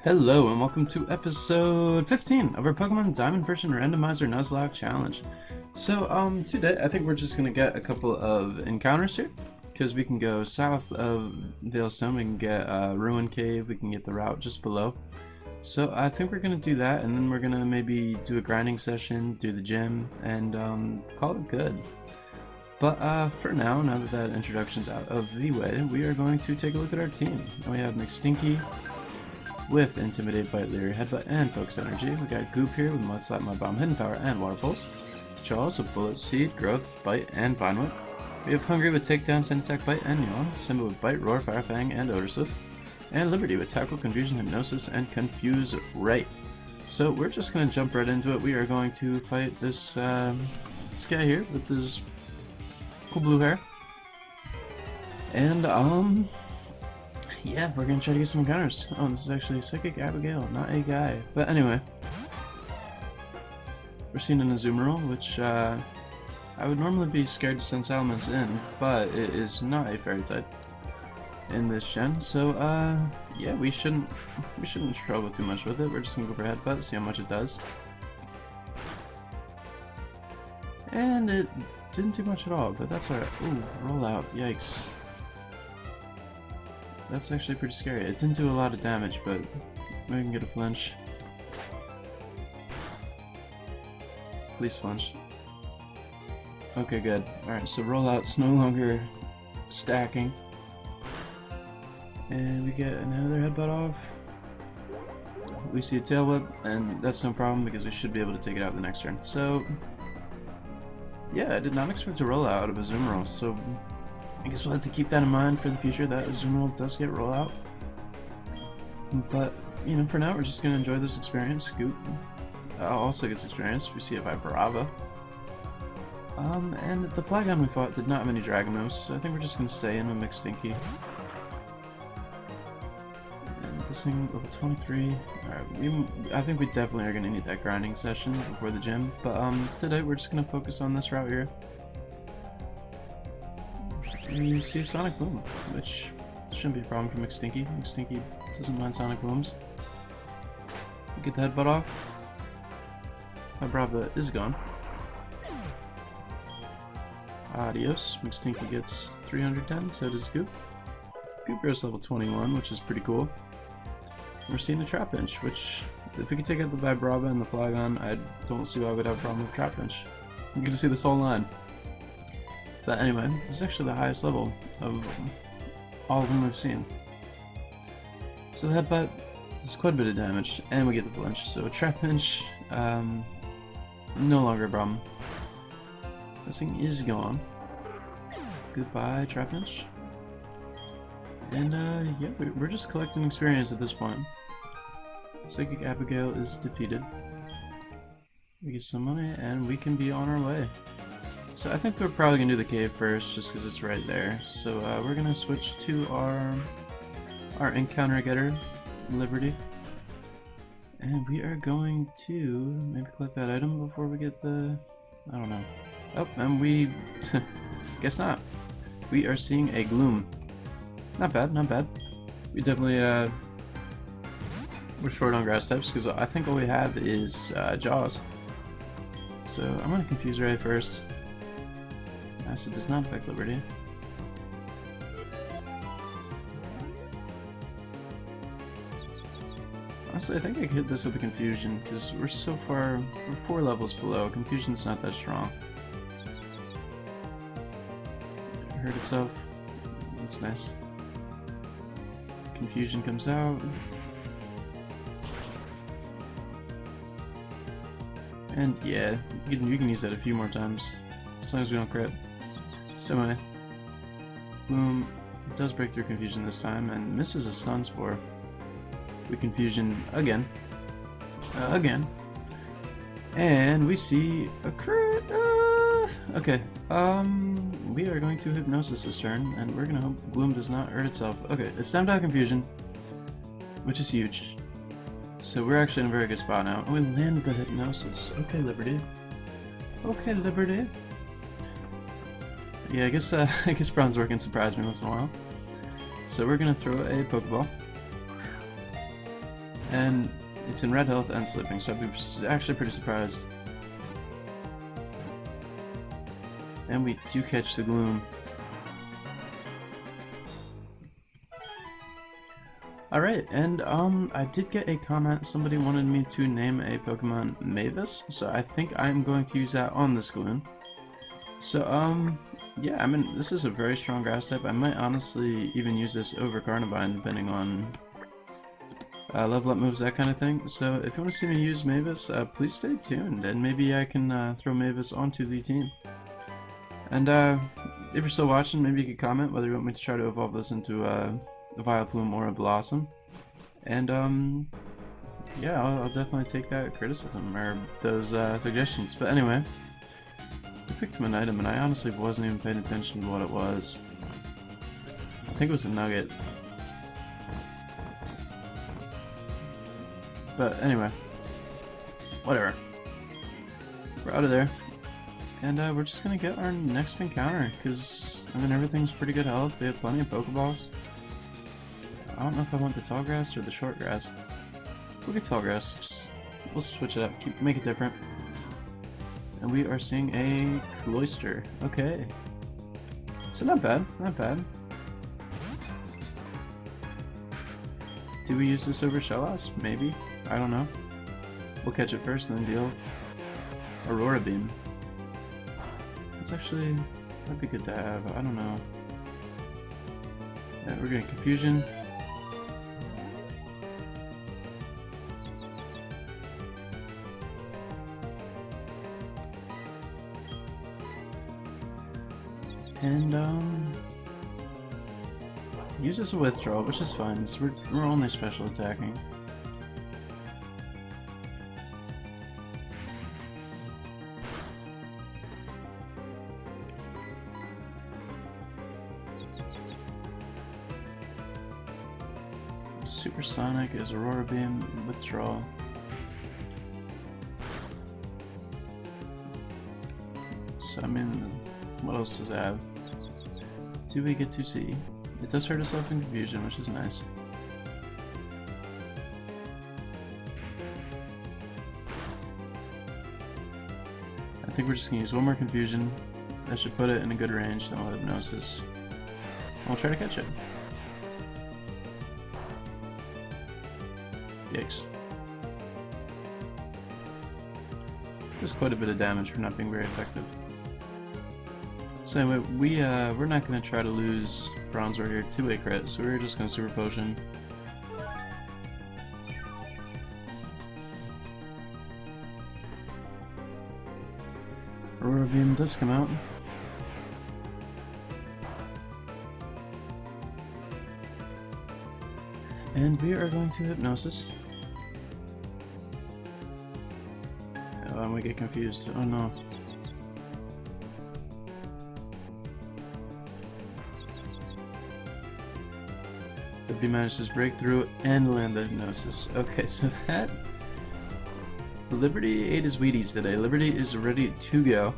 Hello and welcome to episode 15 of our Pokemon Diamond Randomizer Nuzlocke challenge. So today I think we're just gonna get a couple of encounters here, because we can go south of Veilstone, we can get Ruin Cave, we can get the route just below. So I think we're gonna do that, and then we're gonna maybe do a grinding session, do the gym, and call it good. But for now that that introduction's out of the way, we are going to take a look at our team. We have McStinky with Intimidate, Bite, Leery, Headbutt, and Focus Energy. We got Goop here with Mudslap, Mud Bomb, Hidden Power, and Water Pulse. Charles with Bullet Seed, Growth, Bite, and Vine Whip. We have Hungry with Takedown, Sand Attack, Bite, and Yawn. Simba with Bite, Roar, Fire Fang, and Odor Sleuth. And Liberty with Tackle, Confusion, Hypnosis, and Confuse Ray. So we're just going to jump right into it. We are going to fight this guy here with this cool blue hair. And yeah, we're gonna try to get some encounters. Oh, this is actually Psychic Abigail, not a guy. But anyway, we're seeing an Azumarill, which I would normally be scared to send Salamence in, but it is not a fairy type in this gen. So yeah, we shouldn't struggle too much with it. We're just gonna go for Headbutt, see how much it does. And it didn't do much at all, but that's alright. Ooh, roll out, yikes. That's actually pretty scary. It didn't do a lot of damage, but we can get a flinch. Please flinch. Okay, good. Alright, so rollout's no longer stacking. And we get another headbutt off. We see a tail whip, and that's no problem because we should be able to take it out the next turn. So, yeah, I did not expect to roll out of a Azumarill, so I guess we'll have to keep that in mind for the future, that Azumarill does get rollout. But, you know, for now we're just going to enjoy this experience. Scoop also gets experience. We see a Vibrava. And the Flygon we fought did not have any Dragon moves, so I think we're just going to stay in with McStinky. And this thing, level 23. Alright, I think we definitely are going to need that grinding session before the gym. But today we're just going to focus on this route here. You see a Sonic Boom, which shouldn't be a problem for McStinky. McStinky doesn't mind Sonic Booms. Get the headbutt off. Vibrava is gone. Adios. McStinky gets 310, so does Goop. Goop grows level 21, which is pretty cool. We're seeing a Trapinch, which, if we could take out the Vibrava and the Flygon, I don't see why we'd have a problem with Trapinch. You get to see this whole line. But anyway, this is actually the highest level of all of them we've seen. So the headbutt does quite a bit of damage, and we get the flinch. So Trapinch, no longer a problem. This thing is gone. Goodbye, Trapinch. And yeah, we're just collecting experience at this point. Psychic Abigail is defeated. We get some money, and we can be on our way. So I think we're probably going to do the cave first, just because it's right there. So we're going to switch to our encounter getter, Liberty. And we are going to maybe collect that item before we get the... I don't know. Oh, and we... guess not. We are seeing a Gloom. Not bad, not bad. We definitely... we're short on grass types, because I think all we have is Jaws. So I'm going to Confuse Ray first. Acid does not affect Liberty. Honestly, I think I could hit this with a Confusion, because we're so far, we're 4 levels below. Confusion's not that strong. It hurt itself. That's nice. Confusion comes out. And yeah, you can use that a few more times, as long as we don't crit. So anyway, Boom does break through Confusion this time and misses a Stun Spore. We Confusion again. And we see a crit! Okay, we are going to Hypnosis this turn, and we're gonna hope Gloom does not hurt itself. Okay, it's time to have Confusion, which is huge. So we're actually in a very good spot now. And we land the Hypnosis. Okay, Liberty. Okay, Liberty. Yeah, I guess Bronze Work can surprise me once in a while. So we're gonna throw a Pokeball. and it's in red health and sleeping, so I'd be actually pretty surprised. And we do catch the Gloom. Alright, and I did get a comment. Somebody wanted me to name a Pokemon Mavis, so I think I'm going to use that on this Gloom. So, yeah, I mean, this is a very strong grass type. I might honestly even use this over Carnivine, depending on level up moves, that kind of thing. So, if you want to see me use Mavis, please stay tuned, and maybe I can throw Mavis onto the team. And if you're still watching, maybe you could comment whether you want me to try to evolve this into a Vileplume or a Blossom. And yeah, I'll definitely take that criticism or those suggestions. But anyway, I picked him an item, and I honestly wasn't even paying attention to what it was. I think it was a nugget. But anyway, whatever. We're out of there. And we're just gonna get our next encounter, because, I mean, everything's pretty good health. We have plenty of Pokeballs. I don't know if I want the tall grass or the short grass. We'll get tall grass. Just, we'll switch it up, make it different. And we are seeing a Cloyster. Okay. So not bad, not bad. Do we use this over Shellos? Maybe. I don't know. We'll catch it first and then deal Aurora Beam. It's actually, might be good to have, I don't know. Yeah, we're getting Confusion. And use this a withdrawal, which is fine, so we're only special attacking. Supersonic is Aurora Beam, withdrawal. So I mean, what else does it have? Do we get to see? It does hurt itself in Confusion, which is nice. I think we're just gonna use one more Confusion. That should put it in a good range, then we'll Hypnosis. And we'll try to catch it. Yikes. Does quite a bit of damage for not being very effective. So anyway, we're not going to try to lose Bronzor here to a crit, so we're just going to Super Potion. Aurora Beam does come out. And we are going to Hypnosis. Oh, and we get confused. Oh no. The B manages to break through and land the Hypnosis. Okay, so that... Liberty ate his Wheaties today. Liberty is ready to go.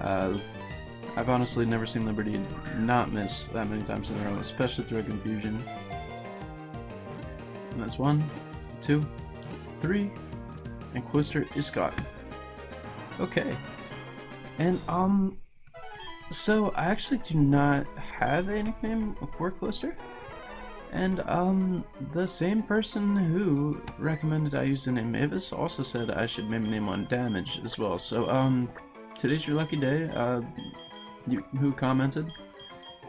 I've honestly never seen Liberty not miss that many times in a row, especially through a Confusion. And that's 1, 2, 3, and Cloyster is gone. Okay. And, so I actually do not have a nickname for Cloyster. And, the same person who recommended I use the name Mavis also said I should maybe name one Damage as well. So, today's your lucky day, who commented.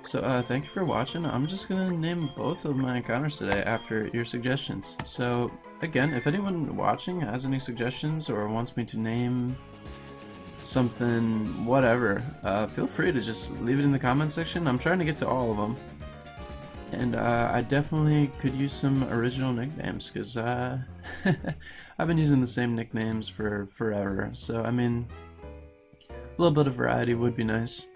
So, thank you for watching. I'm just gonna name both of my encounters today after your suggestions. So, again, if anyone watching has any suggestions or wants me to name something, whatever, feel free to just leave it in the comment section. I'm trying to get to all of them. And, I definitely could use some original nicknames, because, I've been using the same nicknames for forever. So, I mean, a little bit of variety would be nice.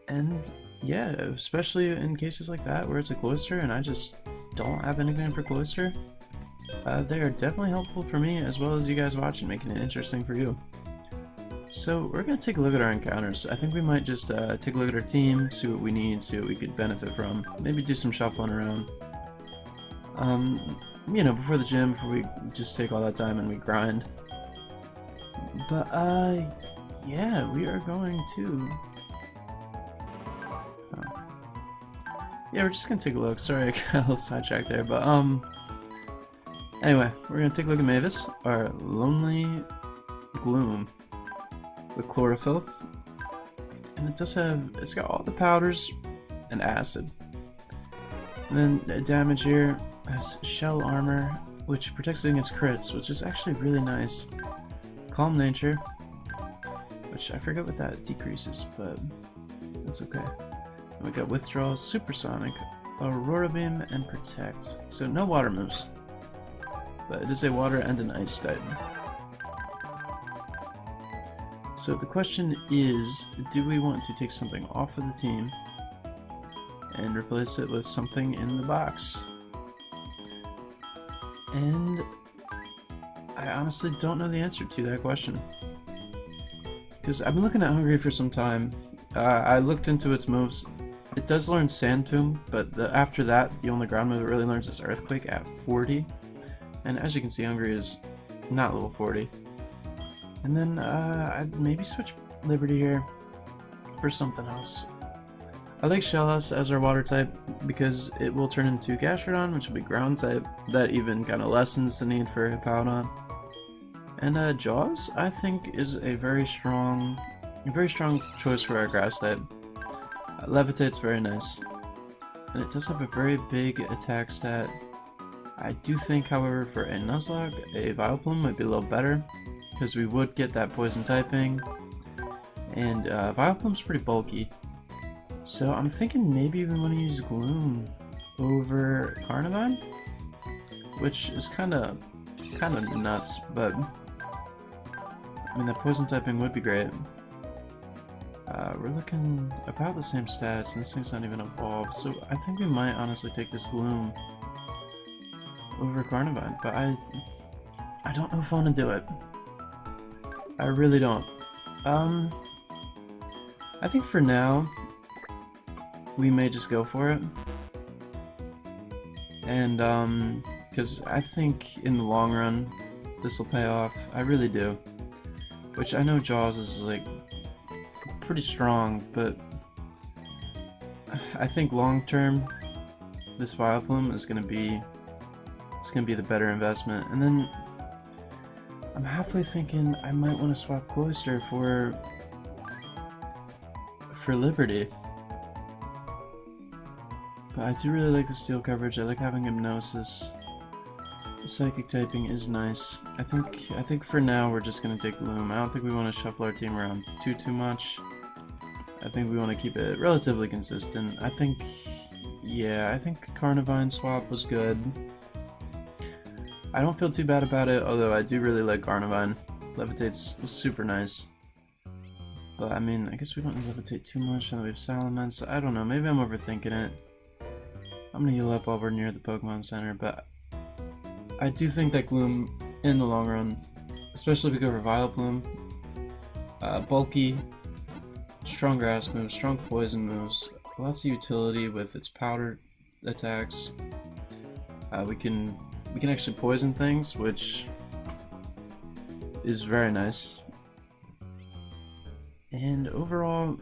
And yeah, especially in cases like that where it's a Cloyster and I just don't have anything for Cloyster, they are definitely helpful for me as well as you guys watching, making it interesting for you. So we're going to take a look at our encounters. I think we might just take a look at our team, see what we need, see what we could benefit from, maybe do some shuffling around. You know, before the gym, before we just take all that time and we grind. But, yeah, we are going to... Yeah, we're just gonna take a look. Sorry, I got a little sidetracked there, but, anyway, we're gonna take a look at Mavis, our Lonely Gloom with Chlorophyll. And it does have, it's got all the powders and acid. And then damage here has shell armor, which protects it against crits, which is actually really nice. Calm nature, which I forget what that decreases, but that's okay. And we got withdrawal, supersonic, aurora beam, and protect. So no water moves, but it is a water and an ice type. So the question is, do we want to take something off of the team and replace it with something in the box? And I honestly don't know the answer to that question, because I've been looking at Hungry for some time. I looked into its moves. It does learn Sand Tomb, but after that, the only ground move it really learns is Earthquake at 40. And as you can see, Hungry is not level 40. And then I'd maybe switch Liberty here for something else. I like Shellos as our water type because it will turn into Gastrodon, which will be ground type. That even kind of lessens the need for Hippowdon. And Jaws, I think, is a very strong choice for our grass type. Levitate's very nice, and it does have a very big attack stat. I do think, however, for a Nuzlocke, a Vileplume might be a little better, because we would get that poison typing, and Vileplume's pretty bulky. So I'm thinking maybe we want to use Gloom over Carnivine, which is kind of nuts, but I mean that poison typing would be great. We're looking about the same stats, and this thing's not even evolved, so I think we might honestly take this Gloom over Carnivine, but I don't know if I want to do it. I really don't. I think for now, we may just go for it. And, because I think in the long run, this will pay off. I really do. Which I know Jaws is, like, pretty strong, but I think long term, this Vileplume is gonna be the better investment. And then I'm halfway thinking I might want to swap Cloyster for Liberty. But I do really like the steel coverage. I like having Hypnosis. The psychic typing is nice. I think for now we're just gonna take Gloom. I don't think we want to shuffle our team around too much. I think we want to keep it relatively consistent. I think Carnivine swap was good. I don't feel too bad about it, although I do really like Carnivine. Levitate's super nice. But I mean, I guess we don't levitate too much, and we have Salamence. I don't know, maybe I'm overthinking it. I'm gonna heal up while we're near the Pokemon Center, but I do think that Gloom, in the long run, especially if we go for Vileplume, bulky, strong grass moves, strong poison moves, lots of utility with its powder attacks. We can actually poison things, which is very nice. And overall,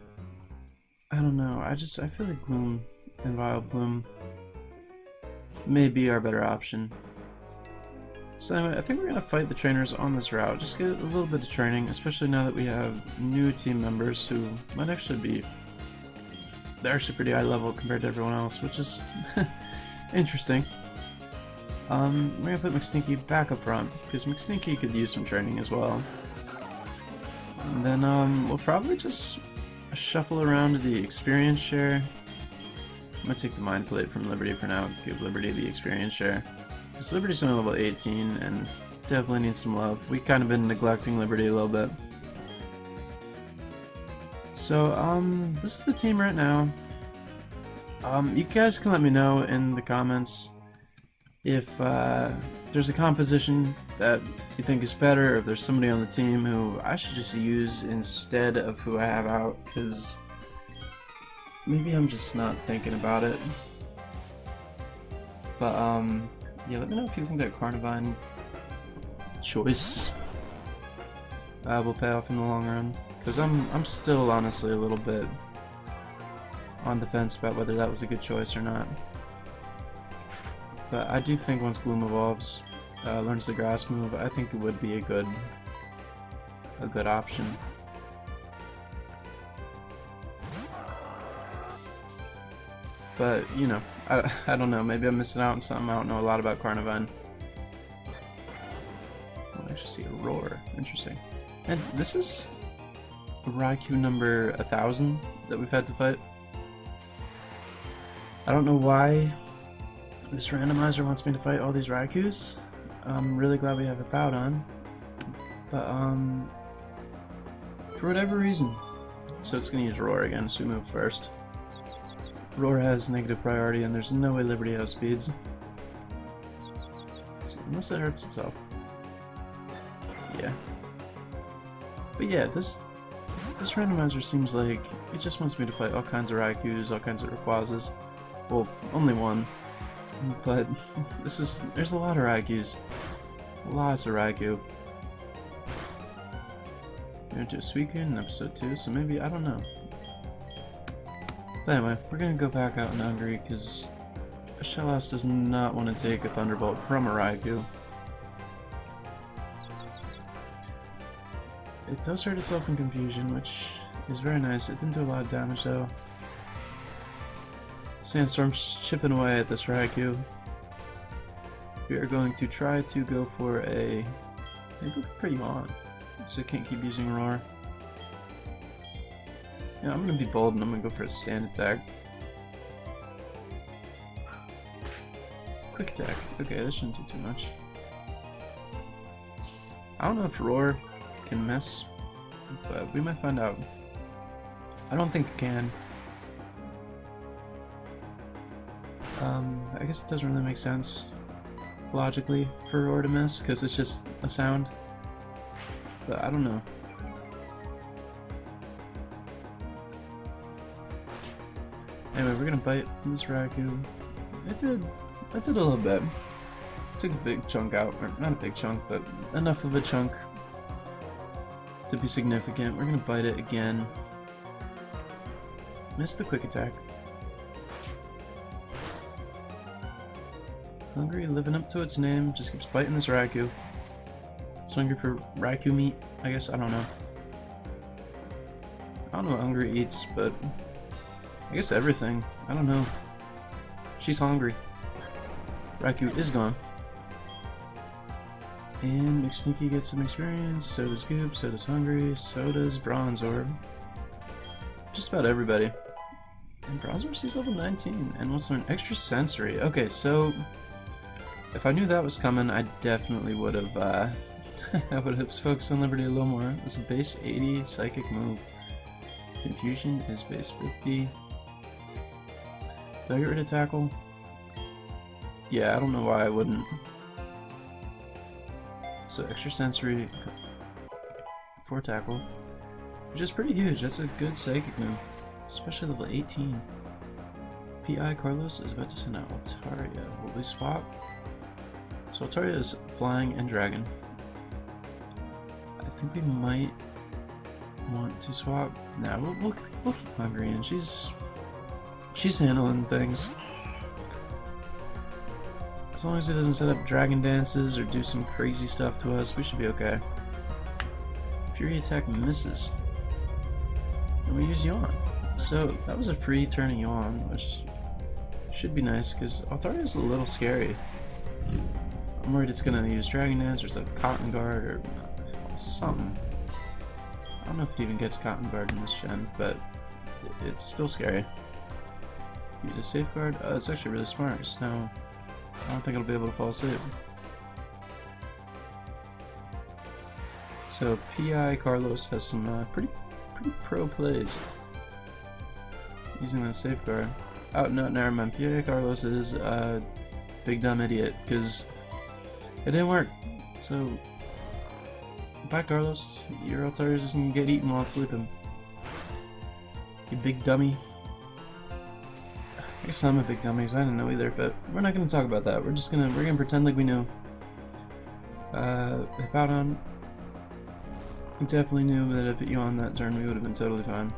I don't know, I feel like Gloom and Vileplume may be our better option. So anyway, I think we're going to fight the trainers on this route, just get a little bit of training, especially now that we have new team members who might actually be, they're actually pretty high level compared to everyone else, which is interesting. We're going to put McStinky back up front, because McStinky could use some training as well. And then we'll probably just shuffle around to the experience share. I'm going to take the Mind Plate from Liberty for now, give Liberty the experience share. Because Liberty's only level 18 and definitely needs some love. We've kind of been neglecting Liberty a little bit. So, this is the team right now. You guys can let me know in the comments if there's a composition that you think is better, or if there's somebody on the team who I should just use instead of who I have out, because maybe I'm just not thinking about it. But yeah, let me know if you think that Carnivine choice will pay off in the long run, because I'm still honestly a little bit on the fence about whether that was a good choice or not. But I do think once Gloom evolves, learns the grass move, I think it would be a good option. But you know, I don't know. Maybe I'm missing out on something. I don't know a lot about Carnivine. I actually see a roar. Interesting. And this is Raikou number 1000 that we've had to fight. I don't know why this randomizer wants me to fight all these Raikous. I'm really glad we have a Powdon, but for whatever reason, so it's gonna use Roar again, so we move first. Roar has negative priority, and there's no way Liberty has speeds, so unless it hurts itself. Yeah. But yeah, this randomizer seems like it just wants me to fight all kinds of Raikous, all kinds of Rayquazas. Well, only one. But there's a lot of Raikous. Lots of Raikou. We're gonna do a Suicune in episode 2, so maybe, I don't know. But anyway, we're gonna go back out in Hungary because Shellos does not want to take a Thunderbolt from a Raikou. It does hurt itself in Confusion, which is very nice. It didn't do a lot of damage though. Sandstorm's chipping away at this Raikou. We are going to try to go for a... maybe go for Yawn, so we can't keep using Roar. Yeah, I'm gonna be bold and I'm gonna go for a Sand Attack. Quick Attack. Okay, this shouldn't do too much. I don't know if Roar can miss, but we might find out. I don't think it can. I guess it doesn't really make sense logically for Roar to miss because it's just a sound, but I don't know. Anyway, we're gonna bite this Raikou. It did a little bit. Took a big chunk out, or not a big chunk, but enough of a chunk to be significant. We're gonna bite it again. Missed the quick attack. Hungry, living up to its name, just keeps biting this Raikou. It's hungry for Raikou meat, I guess, I don't know. I don't know what Hungry eats, but I guess everything. I don't know. She's hungry. Raikou is gone. And McSneaky gets some experience, so does Goop, so does Hungry, so does Bronzor. Just about everybody. And Bronzor sees level 19 and wants to learn extra sensory. Okay, so if I knew that was coming, I definitely would have I would have focused on Liberty a little more. This is a base 80 psychic move. Confusion is base 50. Did I get rid of Tackle? Yeah, I don't know why I wouldn't. So extra sensory for Tackle, which is pretty huge. That's a good psychic move, especially level 18. PI Carlos is about to send out Altaria. Will we swap? So Altaria is flying and dragon. I think we might want to swap. Nah, we'll keep Hungry, and she's handling things. As long as it doesn't set up dragon dances or do some crazy stuff to us, we should be okay. Fury attack misses, and we use Yawn. So that was a free turn of Yawn, which should be nice because Altaria is a little scary. I'm worried it's gonna use Dragon Dance or set up Cotton Guard or something. I don't know if it even gets Cotton Guard in this gen, but it's still scary. Use a Safeguard. It's actually really smart. So I don't think it'll be able to fall asleep. So PI Carlos has some pretty pro plays using that Safeguard. Oh no, never mind. PI Carlos is a big dumb idiot because it didn't work. So bye Carlos, your Altaria is just gonna get eaten while it's sleeping. You big dummy. I guess I'm a big dummy because I didn't know either, but we're not gonna talk about that. We're gonna pretend like we knew. Hippowdon, we definitely knew that if it yawned that turn, we would have been totally fine.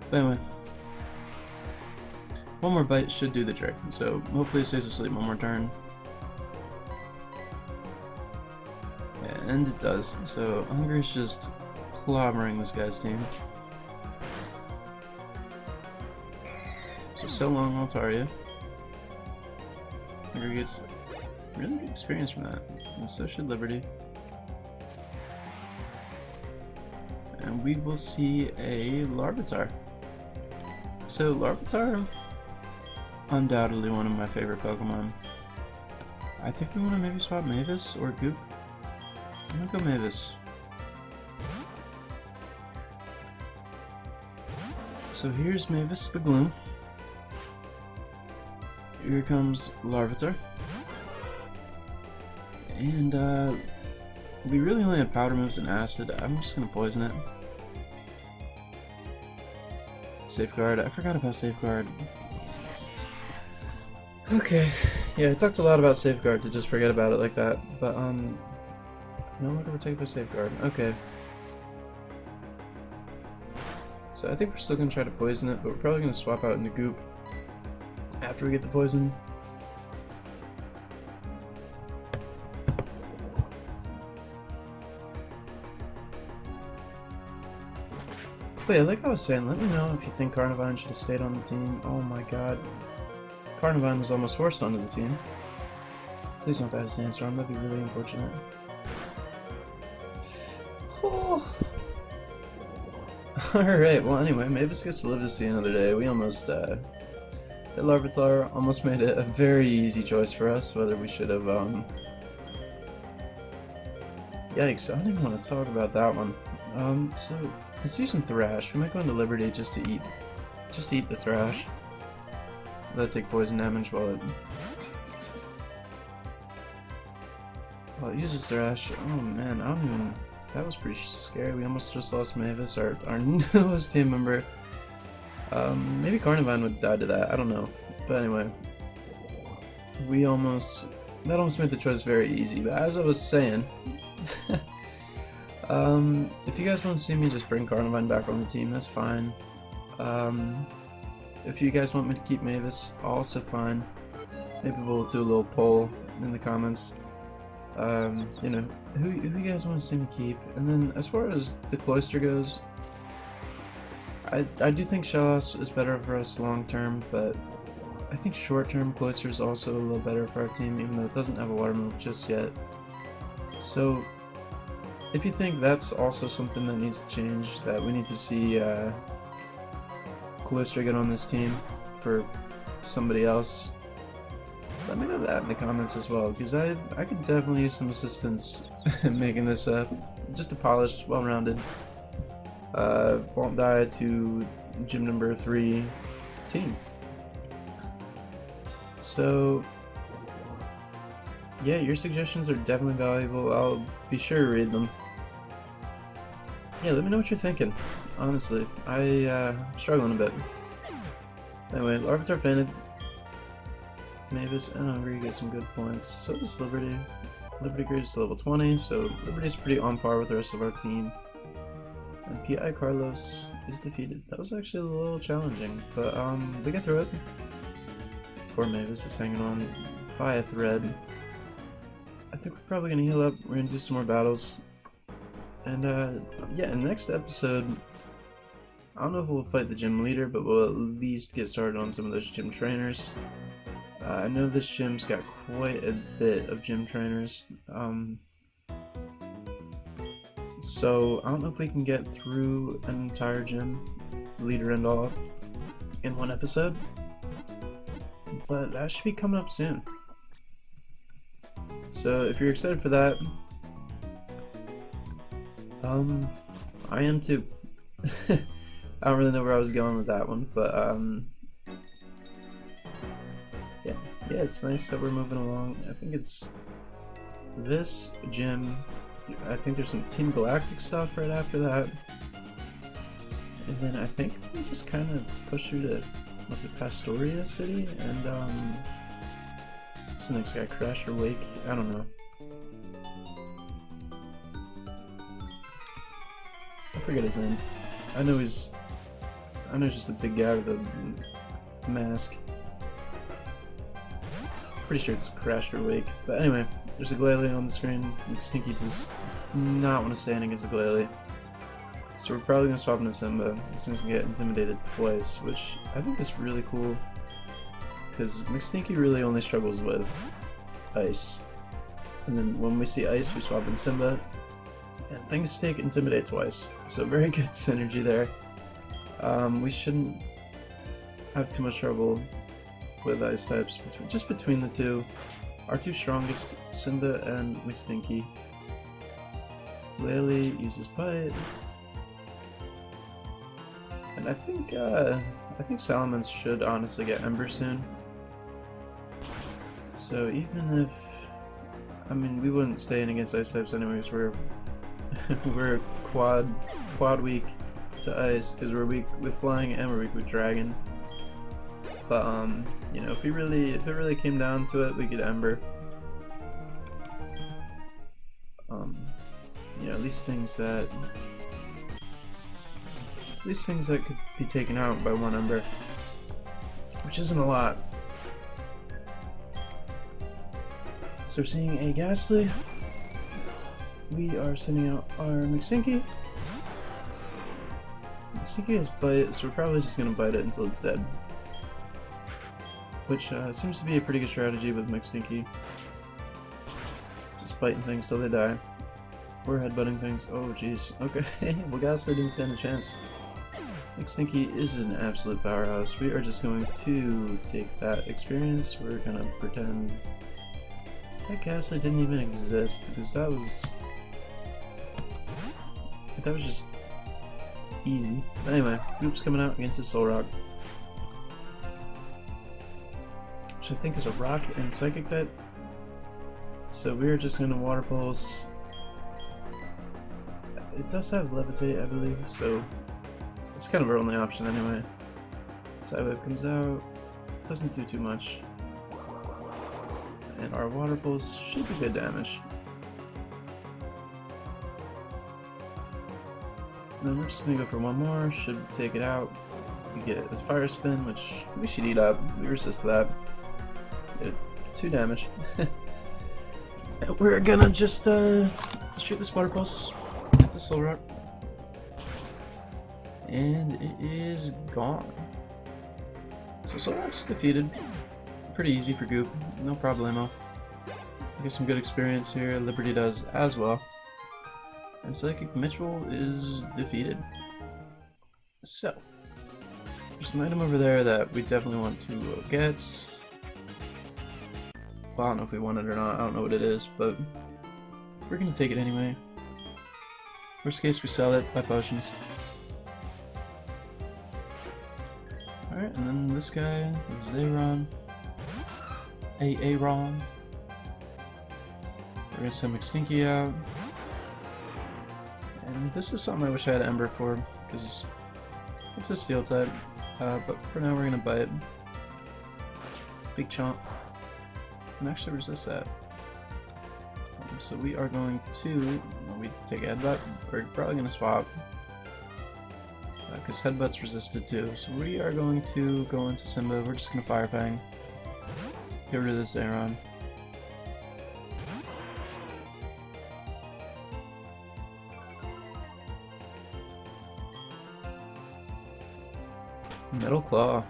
But anyway, one more bite should do the trick, so hopefully it stays asleep one more turn. Yeah, and it does, so Hungry's just clobbering this guy's team. So long, Altaria. Hungry gets really good experience from that, and so should Liberty. And we will see a Larvitar. So Larvitar, undoubtedly one of my favorite Pokemon. I think we want to maybe swap Mavis or Goop. I'm gonna go Mavis. So here's Mavis the Gloom. Here comes Larvitar. And we really only have powder moves and acid. I'm just gonna poison it. Safeguard. I forgot about Safeguard. Okay. Yeah, I talked a lot about Safeguard to just forget about it like that. But no longer protected by Safeguard. Okay. So I think we're still gonna try to poison it, but we're probably gonna swap out into Goop after we get the poison. But yeah, like I was saying, let me know if you think Carnivine should have stayed on the team. Oh my god. Carnivine was almost forced onto the team. Please don't die to Sandstorm, that'd be really unfortunate. Oh. Alright, well anyway, Mavis gets to live to see another day. We almost hit Larvitar, almost made it a very easy choice for us, whether we should have, Yikes, I don't even want to talk about that one. So, it's using Thrash. We might go into Liberty just to eat the Thrash. Let it take poison damage while it uses Thrash. Oh man, I don't even... That was pretty scary. We almost just lost Mavis, our newest team member. Maybe Carnivine would die to that, I don't know. But anyway, that almost made the choice very easy. But as I was saying, if you guys want to see me just bring Carnivine back on the team, that's fine. If you guys want me to keep Mavis, also fine. Maybe we'll do a little poll in the comments. You know, who you guys want to see me keep? And then as far as the Cloyster goes, I do think Shellos is better for us long term, but I think short term Cloyster is also a little better for our team, even though it doesn't have a water move just yet. So if you think that's also something that needs to change, that we need to see Cloyster get on this team for somebody else, let me know that in the comments as well, because I could definitely use some assistance in making this just a polished, well-rounded, won't die to gym number 3 team. So yeah, your suggestions are definitely valuable. I'll be sure to read them. Yeah, let me know what you're thinking. Honestly, I'm struggling a bit. Anyway, Larvitar fainted. Mavis and Hungry get some good points. So does Liberty. Liberty grades to level 20, so Liberty's pretty on par with the rest of our team. And P.I. Carlos is defeated. That was actually a little challenging, but we get through it. Poor Mavis is hanging on by a thread. I think we're probably gonna heal up. We're gonna do some more battles. And yeah, in the next episode, I don't know if we'll fight the gym leader, but we'll at least get started on some of those gym trainers. I know this gym's got quite a bit of gym trainers, so I don't know if we can get through an entire gym, leader and all, in one episode, but that should be coming up soon. So if you're excited for that, I am too. I don't really know where I was going with that one, but yeah, it's nice that we're moving along. I think it's this gym. I think there's some Team Galactic stuff right after that. And then I think we just kind of push through to, was it Pastoria City? And what's the next guy? Crash or Wake? I don't know. I forget his name. I know he's just a big guy with a mask. Pretty sure it's Crash or Wake. But anyway, there's a Glalie on the screen. Stinky does not want to stand against a Glalie. So we're probably going to swap into Simba. This thing's going to get intimidated twice, which I think is really cool. Because McStinky really only struggles with Ice. And then when we see Ice, we swap in Simba. And things take Intimidate twice. So very good synergy there. We shouldn't have too much trouble with Ice types. Just between the two. Our two strongest, Simba and McStinky. Glalie uses Bite. And I think Salamence should honestly get Ember soon. So even if, I mean, we wouldn't stay in against Ice types anyways. We're we're quad weak to Ice because we're weak with Flying and we're weak with Dragon. But you know, if it really came down to it, we could Ember. You know, at least things that could be taken out by one Ember, which isn't a lot. So we're seeing a Ghastly. We are sending out our McStinky. McStinky has Bite, so we're probably just going to bite it until it's dead. Which seems to be a pretty good strategy with McStinky. Just biting things till they die. We're headbutting things. Oh jeez. Okay, well Ghastly didn't stand a chance. McStinky is an absolute powerhouse. We are just going to take that experience. We're gonna pretend that Ghastly didn't even exist, because that was just easy. But anyway, Goop's coming out against his Solrock, which I think is a Rock and Psychic type. So we're just gonna Water Pulse. It does have Levitate, I believe, so it's kind of our only option anyway. Psywave comes out, doesn't do too much. And our Water Pulse should be good damage. Then we're just gonna go for one more, should take it out. We get a Fire Spin, which we should eat up. We resist that. Get 2 damage. We're gonna just shoot this Water Pulse at the Solrock. And it is gone. So Solrock's defeated. Pretty easy for Goop, no problemo. We get some good experience here. Liberty does as well. And Psychic Mitchell is defeated. So, there's an item over there that we definitely want to get. Well, I don't know if we want it or not, I don't know what it is, but we're gonna take it anyway. Worst case, we sell it, buy potions. Alright, and then this guy, Zayron. Aaron. We're gonna send McStinky out. And this is something I wish I had Ember for, because it's a Steel type. But for now, we're gonna bite. Big Chomp. And actually resist that. So we are going to, when we take a Headbutt, we're probably gonna swap. Because Headbutt's resisted too. So we are going to go into Simba. We're just gonna Fire Fang. Get rid of this Aaron. Metal Claw.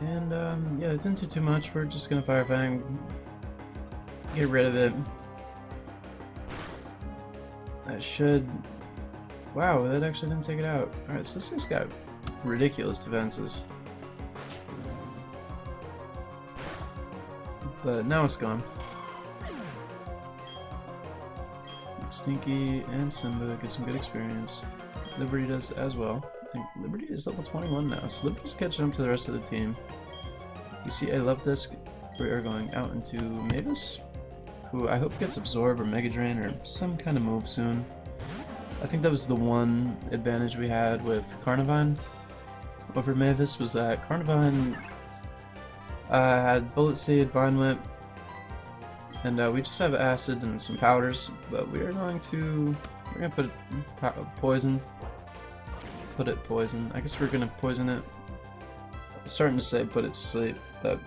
And yeah, it didn't do too much. We're just gonna Fire Fang. Get rid of it. That should... Wow, that actually didn't take it out. Alright, so this thing's got ridiculous defenses. But now it's gone. Stinky and Simba get some good experience. Liberty does as well. I think Liberty is level 21 now, so Liberty's catching up to the rest of the team. You see a left disc. We are going out into Mavis, who I hope gets Absorb or Mega Drain or some kind of move soon. I think that was the one advantage we had with Carnivine over Mavis, was that Carnivine had Bullet Seed, Vine Whip, and we just have Acid and some powders, but we're gonna put it poison. Put it poison. I guess we're gonna poison it. I'm starting to say put it to sleep, but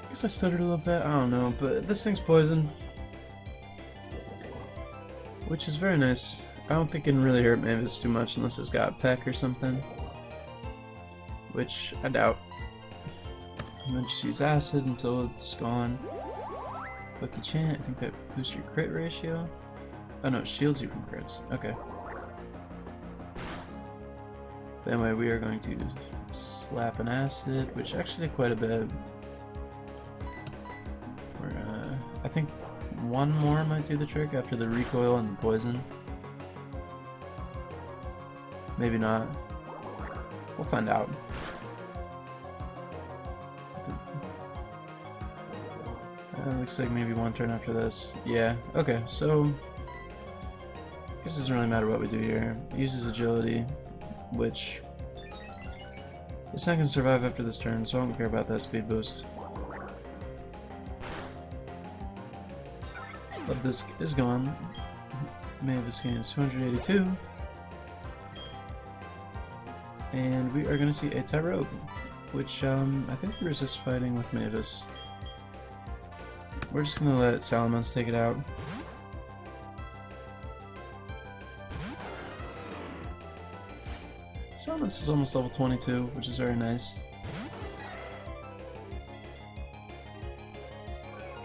I guess I stuttered a little bit, I don't know, but this thing's poison, which is very nice. I don't think it can really hurt Mavis too much unless it's got Peck or something, which I doubt. And then just use Acid until it's gone. Lucky Chant, I think that boosts your crit ratio. Oh no, it shields you from crits. Okay. Anyway, we are going to slap an Acid, which actually did quite a bit. I think one more might do the trick after the recoil and the poison. Maybe not. We'll find out. Looks like maybe one turn after this. Yeah, okay, so I guess it doesn't really matter what we do here. It uses agility, which it's not going to survive after this turn, so I don't care about that speed boost. Love Disc is gone. Mavis gains 282. And we are going to see a Tyrogue, which I think we resist fighting with Mavis. We're just going to let Salamence take it out. Salamence is almost level 22, which is very nice.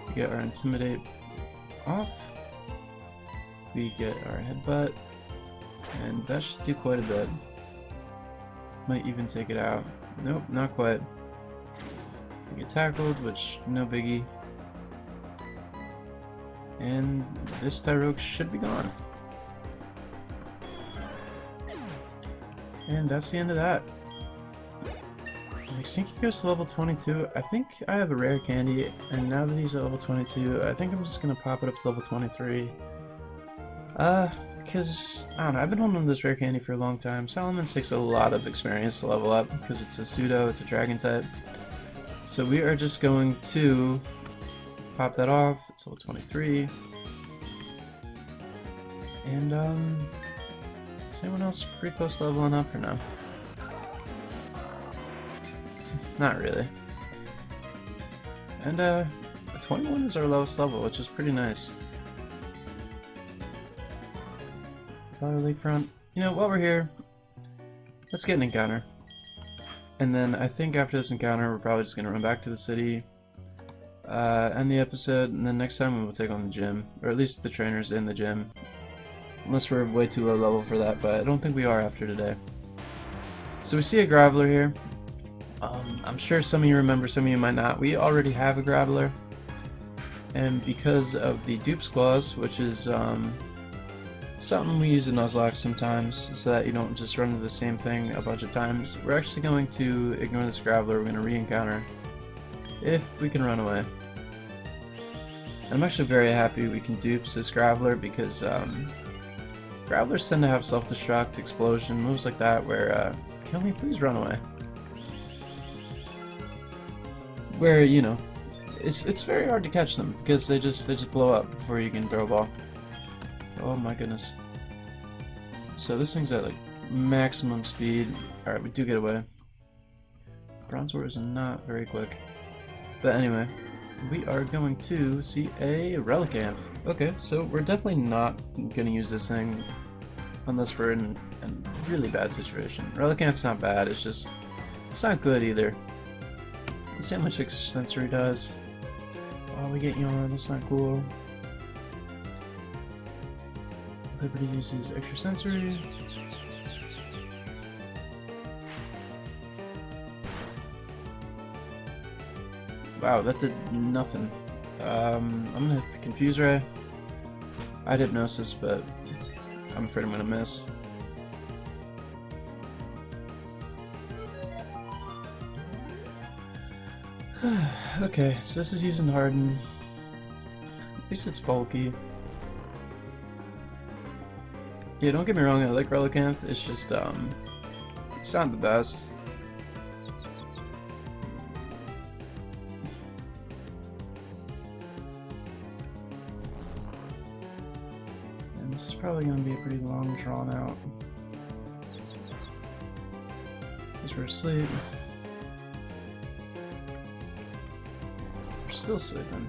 We get our Intimidate off. We get our Headbutt, and that should do quite a bit. Might even take it out. Nope, not quite. We get tackled, which no biggie. And this Tyrogue should be gone. And that's the end of that. Stinky goes to level 22. I think I have a rare candy, and now that he's at level 22, I think I'm just gonna pop it up to level 23. Because, I don't know, I've been holding on to this rare candy for a long time. Salamence takes a lot of experience to level up, because it's a pseudo, it's a dragon type. So we are just going to pop that off. It's level 23. And, is anyone else pretty close to leveling up or no? Not really. And 21 is our lowest level, which is pretty nice. Fire Lakefront. You know, while we're here, let's get an encounter. And then I think after this encounter, we're probably just gonna run back to the city, end the episode, and then next time we will take on the gym, or at least the trainers in the gym. Unless we're way too low level for that, but I don't think we are after today. So we see a Graveler here. I'm sure some of you remember, some of you might not. We already have a Graveler, and because of the Dupes Clause, which is something we use in Nuzlocke sometimes, so that you don't just run into the same thing a bunch of times, we're actually going to ignore this Graveler. We're going to re-encounter if we can run away. And I'm actually very happy we can Dupes this Graveler, because Gravelers tend to have self-destruct, explosion, moves like that where, can we please run away? Where, you know, it's very hard to catch them because they just blow up before you can throw a ball. Oh my goodness. So this thing's at like maximum speed. Alright, we do get away. Bronzor is not very quick. But anyway, we are going to see a Relicanth. Okay, so we're definitely not going to use this thing unless we're in a really bad situation. Relicanth's not bad, it's not good either. Let's see how much extra sensory does. Oh, we get Yawn, that's not cool. Liberty uses extra sensory. Wow, that did nothing. I'm gonna have Confuse Ray. I had Hypnosis, but I'm afraid I'm gonna miss. Okay, so this is using Harden. At least it's bulky. Yeah, don't get me wrong, I like Relicanth, it's just, it's not the best. And this is probably going to be a pretty long, drawn out. Because we're asleep. We're still sleeping.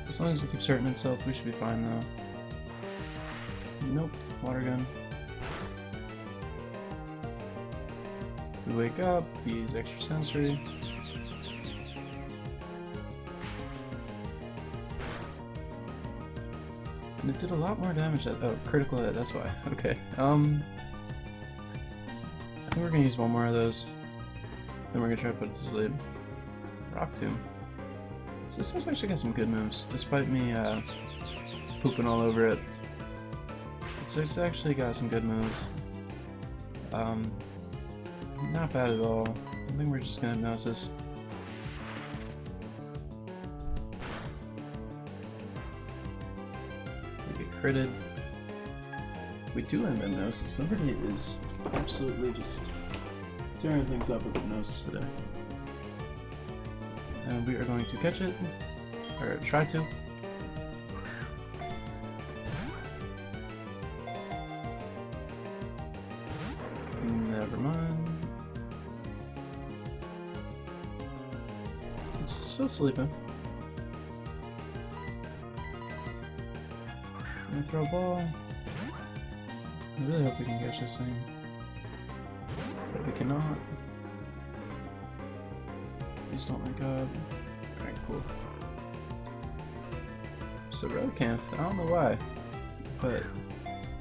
As long as it keeps hurting itself, we should be fine though. Nope, water gun. We wake up, use extra sensory. And it did a lot more damage that— oh, critical hit, that's why. Okay, I think we're gonna use one more of those. Then we're gonna try to put it to sleep. Rock Tomb. So this has actually got some good moves, despite me pooping all over it. It's actually got some good moves. Not bad at all. I think we're just gonna Hypnosis. We get critted. We do end Hypnosis. Liberty is absolutely just tearing things up with Hypnosis today. And we are going to catch it, or try to. Never mind. It's still sleeping. I'm gonna throw a ball. I really hope we can catch this thing. But we cannot. Please don't wake up. Alright, cool. So Relicanth, I don't know why, but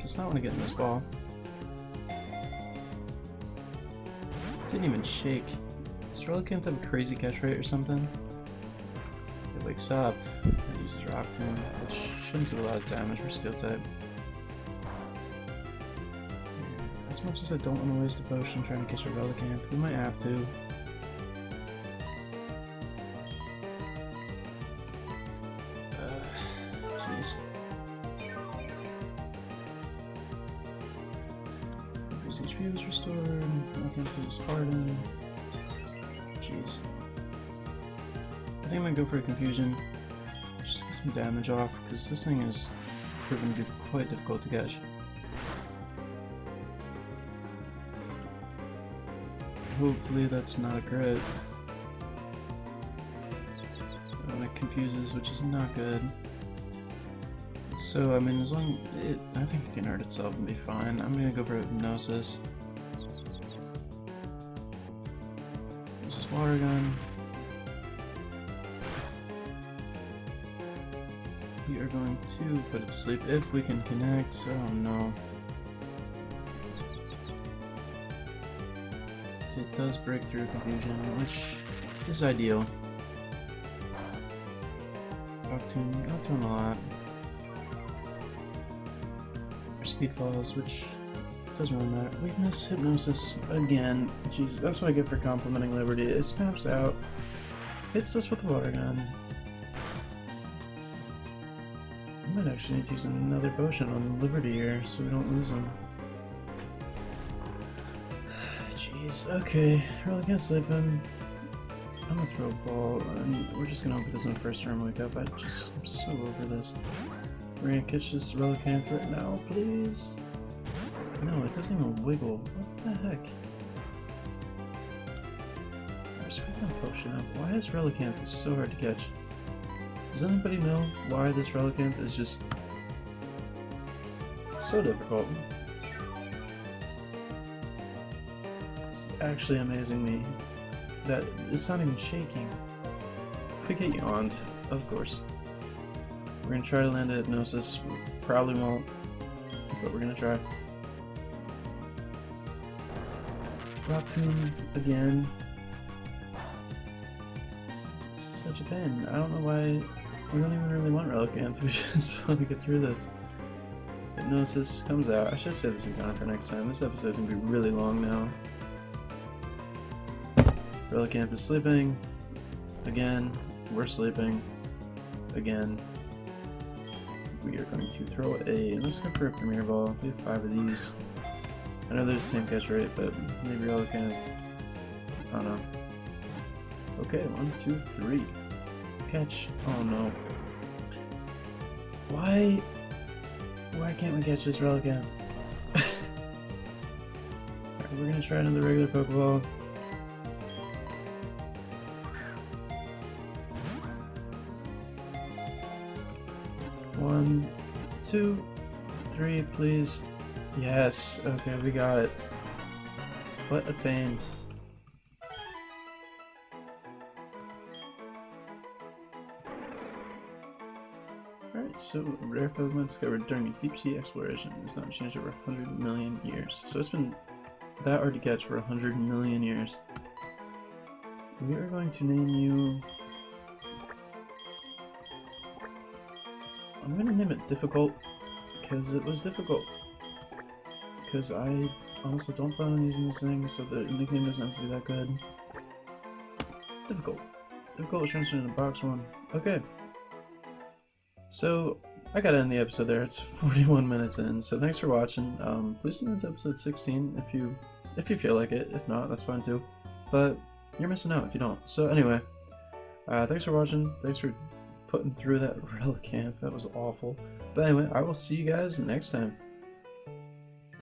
just not want to get in this ball. Didn't even shake. Does Relicanth have a crazy catch rate or something? It wakes up and uses Rock Tomb, which shouldn't do a lot of damage for Steel type. As much as I don't want to waste a potion trying to catch a Relicanth, we might have to. Jeez. His HP was restored. Relicanth was hardened. Jeez. I think I'm gonna go for a Confusion. Just get some damage off, because this thing is proven to be quite difficult to catch. Hopefully that's not a crit. When it confuses, which is not good. So, I mean, as long as it, I think it can hurt itself and be fine. I'm gonna go for Hypnosis. This is Water Gun. We are going to put it to sleep if we can connect. Oh no. It does break through Confusion, which is ideal. Rock Tomb, not doing a lot. Our speed falls, which doesn't really matter. Weakness, Hypnosis again. Jeez, that's what I get for complimenting Liberty. It snaps out, hits us with the Water Gun. I might actually need to use another potion on Liberty here so we don't lose him. Jeez, okay, Relicanth sleeping. I'm gonna throw a ball, and we're just gonna hope it doesn't first turn wake up. I'm so over this. We're gonna catch this Relicanth right now, please. No, it doesn't even wiggle. What the heck? I'm screwing that potion up. Why is Relicanth so hard to catch? Does anybody know why this Relicanth is just so difficult? It's actually amazing me that it's not even shaking. Quick hit yawned, of course. We're gonna try to land a Hypnosis. We probably won't, but we're gonna try. Rock Tomb again. This is such a pain. I don't know why we don't even really want Relicanth. We just want to get through this. Hypnosis comes out. I should have saved this encounter for next time. This episode's gonna be really long now. Relicanth is sleeping. Again. We're sleeping. Again. we are going to throw let's go for a Premier Ball. We have 5 of these. I know there's the same catch rate, but maybe Relicanth. I don't know. Okay, 1, 2, 3. Catch. Oh no. Why can't we catch this Relicanth? Alright, we're gonna try another regular Pokeball. One, 2, 3, please. Yes, okay, we got it. What a pain. Alright, so rare Pokemon discovered during a deep sea exploration has not changed over 100 million years. So it's been that hard to catch for 100 million years. We are going to name you... I'm going to name it Difficult, because it was difficult. Because I honestly don't plan on using this thing, so the nickname doesn't have to be that good. Difficult. Difficult was transferred into box 1. Okay. So, I gotta end the episode there. It's 41 minutes in, so thanks for watching. Please tune into episode 16 if you feel like it. If not, that's fine too. But you're missing out if you don't. So anyway, thanks for watching. Thanks for putting through that Relicanth. That was awful. But anyway, I will see you guys next time.